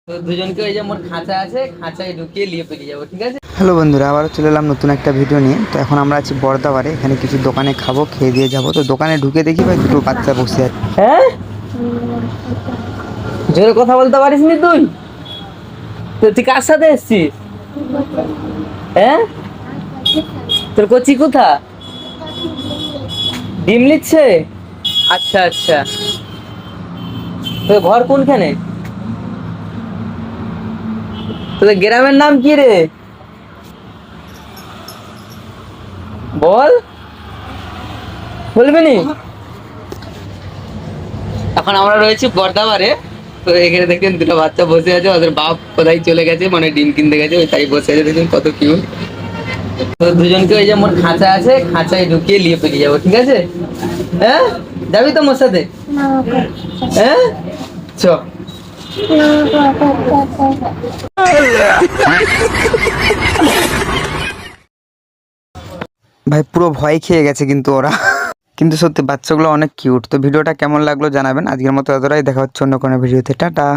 তো দুজনকে ওই যে মোর খাঁচা আছে, খাঁচায় ঢুকিয়ে নিয়ে পেরিয়ে যাবো, ঠিক আছে? হ্যালো বন্ধুরা, আবারও চলে এলাম নতুন একটা ভিডিও নিয়ে। তো এখন আমরা আছি বর্দাবারে, এখানে কিছু দোকানে খাবো, খেয়ে দিয়ে যাবো। তো দোকানে ঢুকে দেখি ভাই দুটো বাচ্চা বসে আছে। হ্যাঁ, জোরে কথা বলতে পারিস নি তুই? তো তুই কার সাথে এসছিস? হ্যাঁ, তোর কচি কোথা ডিম নিচ্ছে? আচ্ছা আচ্ছা, তোর ঘর কোনখানে? তোদের গ্রামের নাম কি রে? বল, বলবি নি? এখন আমরা রয়েছি বর্দাবারে। তো এখানে দেখেন দুটো বাচ্চা বসে আছে, ওদের বাপ কোথায় চলে গেছে, মানে ডিম কিনতে গেছে, ওই তাই বসে আছে, দেখুন কত কিউট। তো দুজনকে ওই যে মোর খাঁচা আছে, খাঁচায় ঢুকিয়ে নিয়ে পেরিয়ে যাবো, ঠিক আছে? হ্যাঁ, যাবি তো মোর সাথে? হ্যাঁ, চ। ভাই পুরো ভয় খেয়ে গেছে কিন্তু ওরা। কিন্তু সত্যি বাচ্চাগুলো অনেক কিউট। তো ভিডিওটা কেমন লাগলো জানাবেন। আজকের মতো এতটাই, দেখা হচ্ছে অন্য কোনো ভিডিওতে। টাটা।